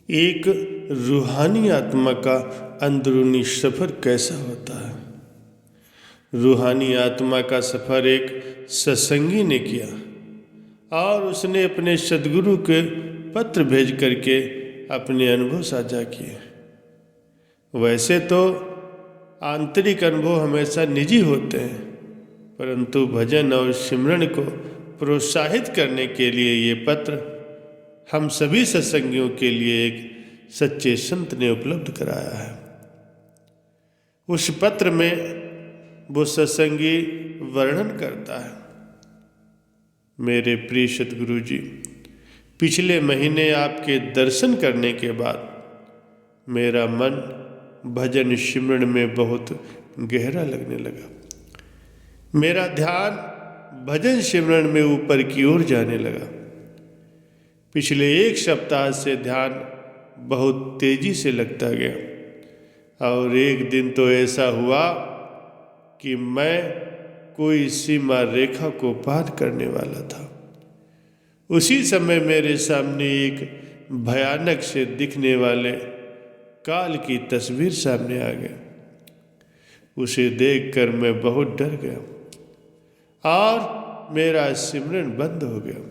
एक रूहानी आत्मा का अंदरूनी सफ़र कैसा होता है। रूहानी आत्मा का सफ़र एक सत्संगी ने किया और उसने अपने सद्गुरु के पत्र भेज करके अपने अनुभव साझा किए। वैसे तो आंतरिक अनुभव हमेशा निजी होते हैं, परंतु भजन और सिमरन को प्रोत्साहित करने के लिए ये पत्र हम सभी सत्संगियों के लिए एक सच्चे संत ने उपलब्ध कराया है। उस पत्र में वो सत्संगी वर्णन करता है, मेरे प्रिय सद्गुरु जी, पिछले महीने आपके दर्शन करने के बाद मेरा मन भजन सिमरन में बहुत गहरा लगने लगा। मेरा ध्यान भजन सिमरन में ऊपर की ओर जाने लगा। पिछले एक सप्ताह से ध्यान बहुत तेजी से लगता गया और एक दिन तो ऐसा हुआ कि मैं कोई सीमा रेखा को पार करने वाला था। उसी समय मेरे सामने एक भयानक से दिखने वाले काल की तस्वीर सामने आ गई। उसे देखकर मैं बहुत डर गया और मेरा सिमरन बंद हो गया।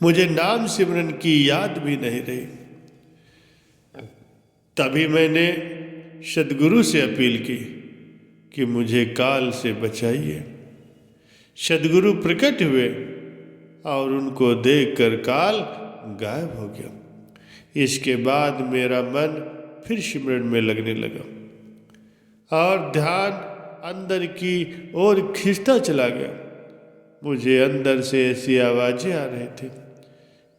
मुझे नाम सिमरन की याद भी नहीं रही। तभी मैंने सद्गुरु से अपील की कि मुझे काल से बचाइए। सद्गुरु प्रकट हुए और उनको देखकर काल गायब हो गया। इसके बाद मेरा मन फिर सिमरन में लगने लगा और ध्यान अंदर की ओर खींचता चला गया। मुझे अंदर से ऐसी आवाज़ें आ रही थी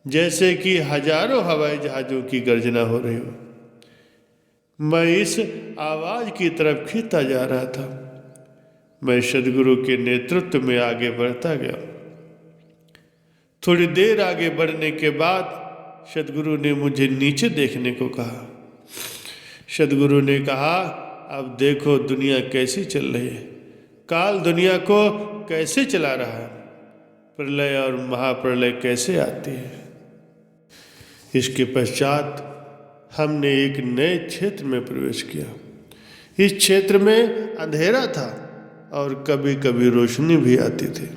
जैसे कि हजारों हवाई जहाज़ों की गर्जना हो रही हो। मैं इस आवाज़ की तरफ खींचता जा रहा था। मैं सद्गुरु के नेतृत्व में आगे बढ़ता गया। थोड़ी देर आगे बढ़ने के बाद सद्गुरु ने मुझे नीचे देखने को कहा। सद्गुरु ने कहा, अब देखो दुनिया कैसी चल रही है, काल दुनिया को कैसे चला रहा है, प्रलय और महाप्रलय कैसे आती है। इसके पश्चात हमने एक नए क्षेत्र में प्रवेश किया। इस क्षेत्र में अंधेरा था और कभी कभी रोशनी भी आती थी।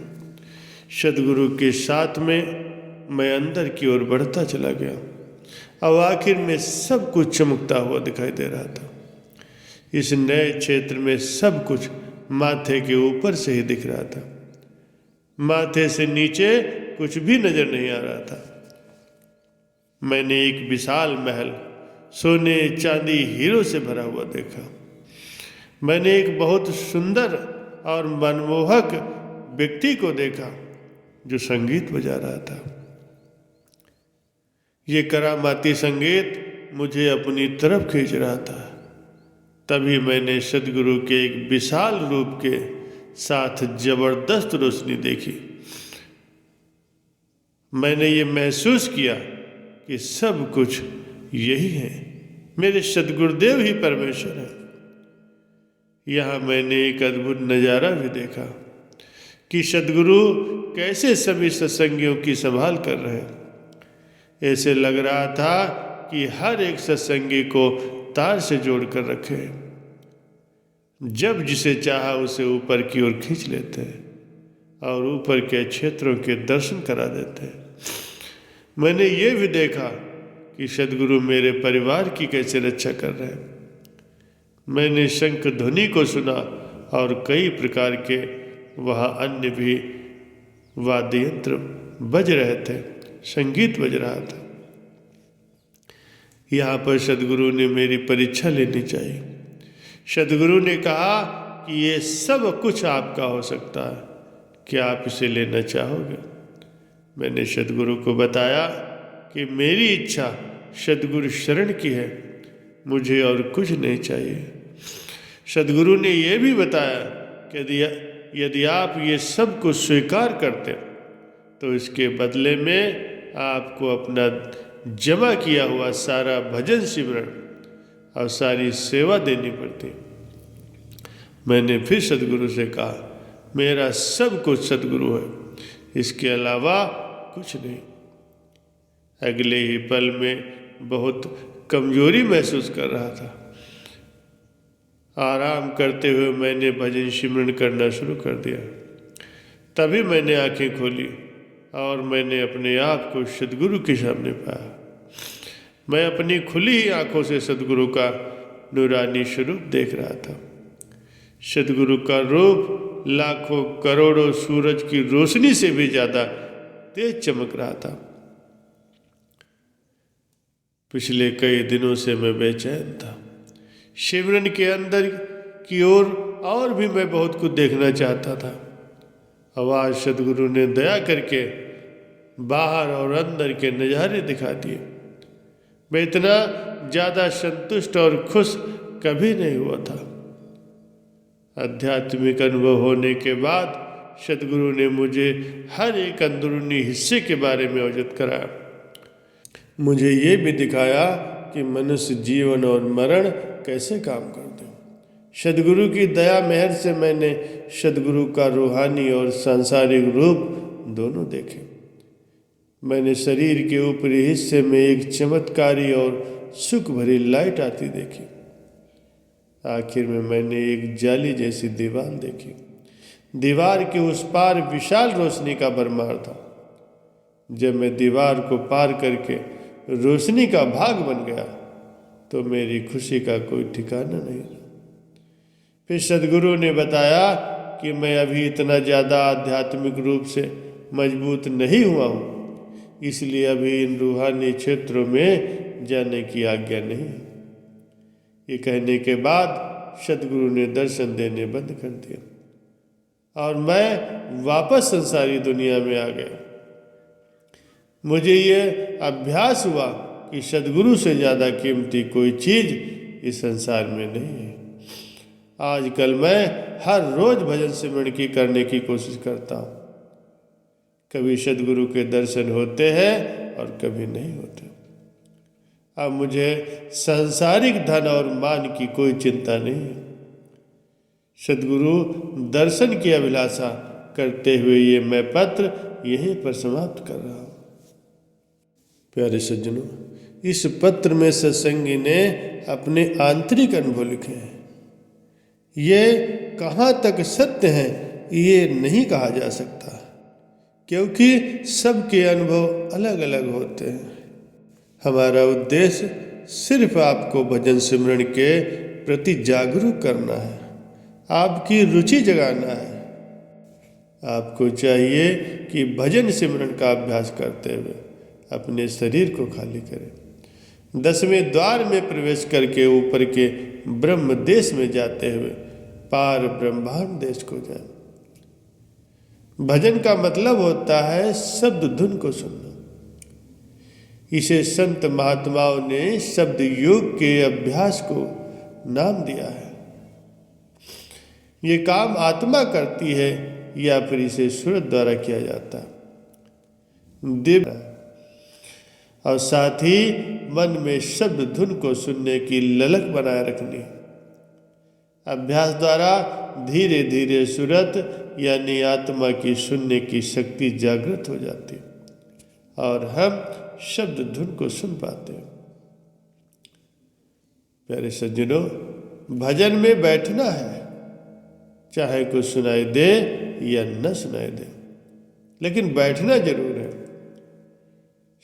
सद्गुरु के साथ में मैं अंदर की ओर बढ़ता चला गया और आखिर में सब कुछ चमकता हुआ दिखाई दे रहा था। इस नए क्षेत्र में सब कुछ माथे के ऊपर से ही दिख रहा था। माथे से नीचे कुछ भी नजर नहीं आ रहा था। मैंने एक विशाल महल सोने चांदी हीरो से भरा हुआ देखा। मैंने एक बहुत सुंदर और मनमोहक व्यक्ति को देखा जो संगीत बजा रहा था। ये करामाती संगीत मुझे अपनी तरफ खींच रहा था। तभी मैंने सद्गुरु के एक विशाल रूप के साथ जबरदस्त रोशनी देखी। मैंने ये महसूस किया कि सब कुछ यही है, मेरे सद्गुरुदेव ही परमेश्वर है। यहाँ मैंने एक अद्भुत नज़ारा भी देखा कि सद्गुरु कैसे सभी सत्संगियों की संभाल कर रहे हैं। ऐसे लग रहा था कि हर एक सत्संगी को तार से जोड़ कर रखे हैं। जब जिसे चाहा उसे ऊपर की ओर खींच लेते हैं और ऊपर के क्षेत्रों के दर्शन करा देते हैं। मैंने ये भी देखा कि सद्गुरु मेरे परिवार की कैसे रक्षा कर रहे हैं। मैंने शंख ध्वनि को सुना और कई प्रकार के वहाँ अन्य भी वाद्य यंत्र बज रहे थे, संगीत बज रहा था। यहाँ पर सद्गुरु ने मेरी परीक्षा लेनी चाहिए। सद्गुरु ने कहा कि ये सब कुछ आपका हो सकता है, क्या आप इसे लेना चाहोगे। मैंने सद्गुरु को बताया कि मेरी इच्छा सद्गुरु शरण की है, मुझे और कुछ नहीं चाहिए। सद्गुरु ने यह भी बताया कि यदि आप ये सब कुछ स्वीकार करते तो इसके बदले में आपको अपना जमा किया हुआ सारा भजन सिमरन और सारी सेवा देनी पड़ती। मैंने फिर सद्गुरु से कहा, मेरा सब कुछ सद्गुरु है, इसके अलावा कुछ नहीं। अगले ही पल में बहुत कमजोरी महसूस कर रहा था। आराम करते हुए मैंने भजन सिमरन करना शुरू कर दिया। तभी मैंने आंखें खोली और मैंने अपने आप को सद्गुरु के सामने पाया। मैं अपनी खुली ही आंखों से सद्गुरु का नूरानी स्वरूप देख रहा था। सद्गुरु का रूप लाखों करोड़ों सूरज की रोशनी से भी ज्यादा तेज चमक रहा था। पिछले कई दिनों से मैं बेचैन था। सिमरन के अंदर की ओर और भी मैं बहुत कुछ देखना चाहता था। आवाज सद्गुरु ने दया करके बाहर और अंदर के नज़ारे दिखा दिए। मैं इतना ज़्यादा संतुष्ट और खुश कभी नहीं हुआ था। आध्यात्मिक अनुभव होने के बाद सद्गुरु ने मुझे हर एक अंदरूनी हिस्से के बारे में अवगत कराया। मुझे ये भी दिखाया कि मनुष्य जीवन और मरण कैसे काम करते हैं। सद्गुरु की दया मेहर से मैंने सद्गुरु का रूहानी और सांसारिक रूप दोनों देखे। मैंने शरीर के ऊपरी हिस्से में एक चमत्कारी और सुख भरी लाइट आती देखी। आखिर में मैंने एक जाली जैसी दीवार देखी। दीवार के उस पार विशाल रोशनी का भरमार था। जब मैं दीवार को पार करके रोशनी का भाग बन गया तो मेरी खुशी का कोई ठिकाना नहीं रहा। फिर सद्गुरु ने बताया कि मैं अभी इतना ज़्यादा आध्यात्मिक रूप से मजबूत नहीं हुआ हूँ, इसलिए अभी इन रूहानी क्षेत्रों में जाने की आज्ञा नहीं है। ये कहने के बाद सद्गुरु ने दर्शन देने बंद कर दिया और मैं वापस संसारी दुनिया में आ गया। मुझे ये अभ्यास हुआ कि सद्गुरु से ज़्यादा कीमती कोई चीज़ इस संसार में नहीं है। आजकल मैं हर रोज भजन सिमरन की करने की कोशिश करता हूँ। कभी सद्गुरु के दर्शन होते हैं और कभी नहीं होते। अब मुझे सांसारिक धन और मान की कोई चिंता नहीं है। सद्गुरु दर्शन की अभिलाषा करते हुए ये मैं पत्र यहीं पर समाप्त कर रहा हूँ। प्यारे सज्जनों, इस पत्र में सत्संगी ने अपने आंतरिक अनुभव लिखे हैं। ये कहाँ तक सत्य है ये नहीं कहा जा सकता, क्योंकि सबके अनुभव अलग अलग होते हैं। हमारा उद्देश्य सिर्फ आपको भजन सिमरन के प्रति जागरूक करना है, आपकी रुचि जगाना है। आपको चाहिए कि भजन सिमरन का अभ्यास करते हुए अपने शरीर को खाली करें। 10वें द्वार में प्रवेश करके ऊपर के ब्रह्म देश में जाते हुए पार ब्रह्मांड देश को जाए। भजन का मतलब होता है शब्द धुन को सुनना। इसे संत महात्माओं ने शब्द योग के अभ्यास को नाम दिया है। ये काम आत्मा करती है या फिर इसे सूरत द्वारा किया जाता है। दिव्य और साथ ही मन में शब्द धुन को सुनने की ललक बनाए रखनी। अभ्यास द्वारा धीरे धीरे सूरत यानी आत्मा की सुनने की शक्ति जागृत हो जाती और हम शब्द धुन को सुन पाते हैं। प्यारे सज्जनों, भजन में बैठना है, चाहे कुछ सुनाई दे या न सुनाई दे, लेकिन बैठना जरूर है।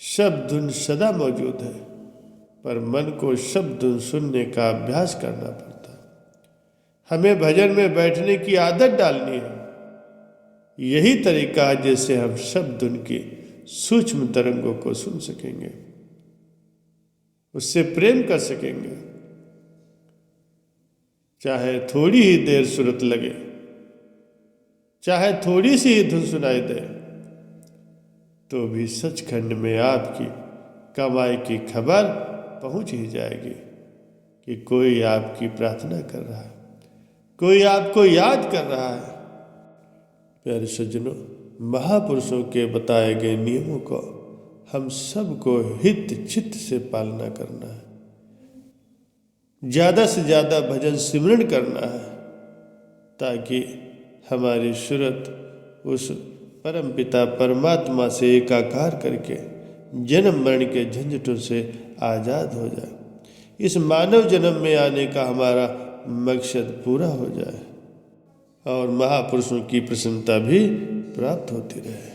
शब्द धुन सदा मौजूद है, पर मन को शब्द धुन सुनने का अभ्यास करना पड़ता है। हमें भजन में बैठने की आदत डालनी है। यही तरीका है जिससे हम शब्द धुन की सूक्ष्म तरंगों को सुन सकेंगे, उससे प्रेम कर सकेंगे। चाहे थोड़ी ही देर सुरत लगे, चाहे थोड़ी सी ही धुन सुनाई दे, तो भी सचखंड में आपकी कमाई की खबर पहुंच ही जाएगी कि कोई आपकी प्रार्थना कर रहा है, कोई आपको याद कर रहा है। प्यारे सज्जनों, महापुरुषों के बताए गए नियमों को हम सबको हित चित्त से पालना करना है। ज़्यादा से ज़्यादा भजन सिमरन करना है, ताकि हमारी सूरत उस परमपिता परमात्मा से एकाकार करके जन्म मरण के झंझटों से आज़ाद हो जाए, इस मानव जन्म में आने का हमारा मकसद पूरा हो जाए और महापुरुषों की प्रसन्नता भी प्राप्त होती रहे।